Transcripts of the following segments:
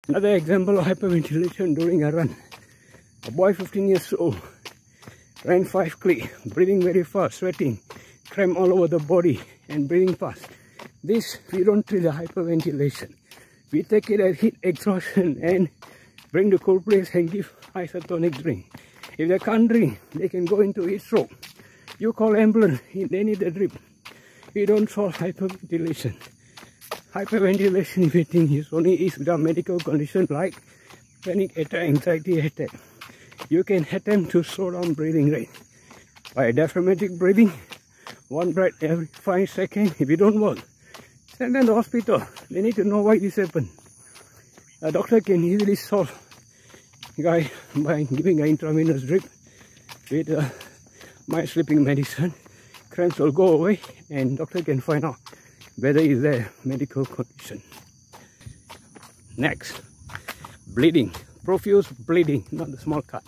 Another example of hyperventilation during a run. A boy 15 years old ran 5 km, breathing very fast, sweating, cramp all over the body and breathing fast. This, we don't treat the hyperventilation. We take it as heat exhaustion and bring the cool place and give isotonic drink. If they can't drink, they can go into heat stroke. You call ambulance, they need a drip. We don't solve hyperventilation. Hyperventilation, if you think is only is with a medical condition like panic attack, anxiety attack. You can attempt to slow down breathing rate by diaphragmatic breathing, 1 breath every 5 seconds. If it don't work, send them to the hospital. They need to know why this happened. A doctor can easily solve guy by giving an intravenous drip with mild sleeping medicine. Cramps will go away and doctor can find out whether is there medical condition. Next, bleeding. Profuse bleeding, not the small cut.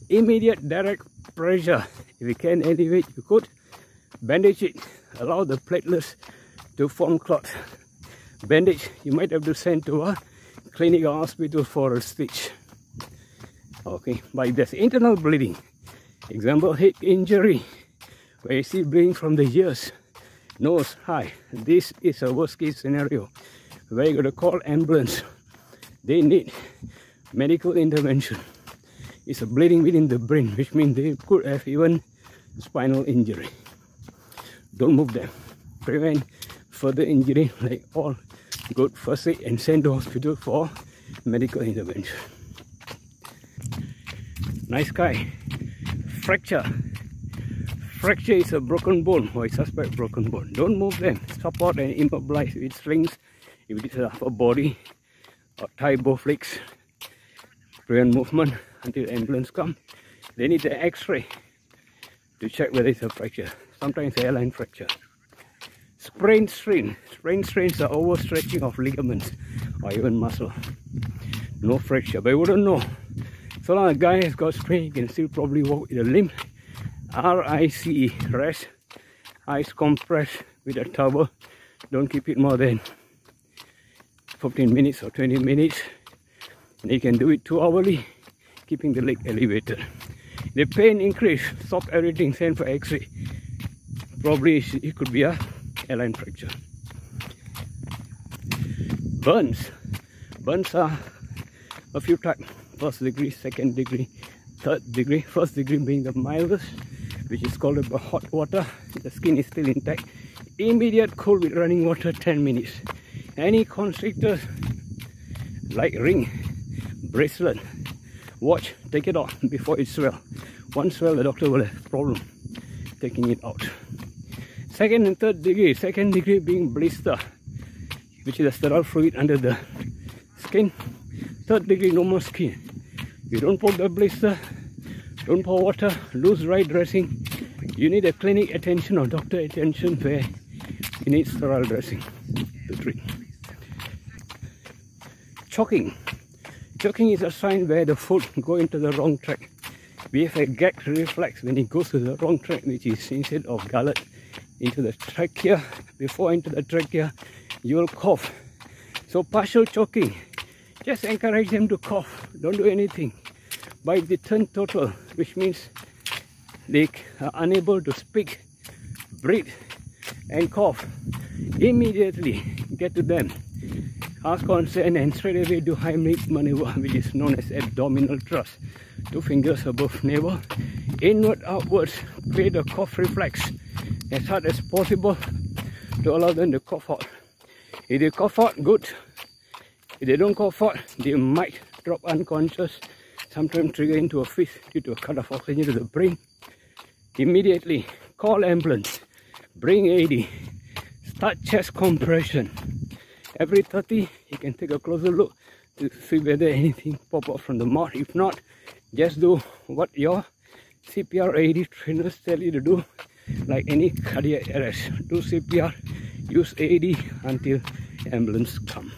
Immediate direct pressure. If you can elevate, you could bandage it. Allow the platelets to form clots. Bandage, you might have to send to a clinic or hospital for a stitch. Okay, but there's internal bleeding. Example, head injury, where you see bleeding from the ears, nose, high. This is a worst case scenario where you're going to call ambulance. They need medical intervention. It's a bleeding within the brain, which means they could have even spinal injury. Don't move them. Prevent further injury like all good first aid and send to hospital for medical intervention. Nice guy. Fracture. Fracture is a broken bone or a suspect broken bone. Don't move them. Support and immobilize with slings if it is a upper body, or tie both legs. Prevent movement until ambulance come. They need the X-ray to check whether it's a fracture. Sometimes a hairline fracture. Sprain strain. Sprain strains are overstretching of ligaments or even muscle. No fracture, but you wouldn't know. So long a guy has got sprain, he can still probably walk with a limp. RICE, rest. Eyes compressed with a towel. Don't keep it more than 15 minutes or 20 minutes. And you can do it 2 hourly, keeping the leg elevated. The pain increase, stop everything, send for X-ray. Probably it could be a hairline fracture. Burns. Burns are a few types. 1st degree, 2nd degree, 3rd degree. 1st degree being the mildest, which is called by hot water. The skin is still intact. Immediate cold with running water, 10 minutes. Any constrictors like ring, bracelet, watch, take it off before it swells. Once swell, the doctor will have problem taking it out. 2nd and 3rd degree. 2nd degree being blister, which is a sterile fluid under the skin. 3rd degree, no more skin. You don't poke the blister, don't pour water, lose right dressing. You need a clinic attention or doctor attention where you need sterile dressing to treat. Choking. Choking is a sign where the food go into the wrong track. We have a gag reflex when it goes to the wrong track, which is instead of gullet into the trachea. Before into the trachea, you will cough. So partial choking, just encourage them to cough. Don't do anything. By the turn total, which means they are unable to speak, breathe and cough, immediately get to them. Ask consent and straight away do Heimlich maneuver, which is known as abdominal thrust. 2 fingers above navel, inward, outwards, create a cough reflex as hard as possible to allow them to cough out. If they cough out, good. If they don't cough out, they might drop unconscious, sometimes trigger into a fit due to a cut of oxygen to the brain. Immediately call ambulance, bring AD, start chest compression. Every 30, you can take a closer look to see whether anything pop up from the mouth. If not, just do what your CPR AD trainers tell you to do, like any cardiac arrest. Do CPR, use AD until ambulance come.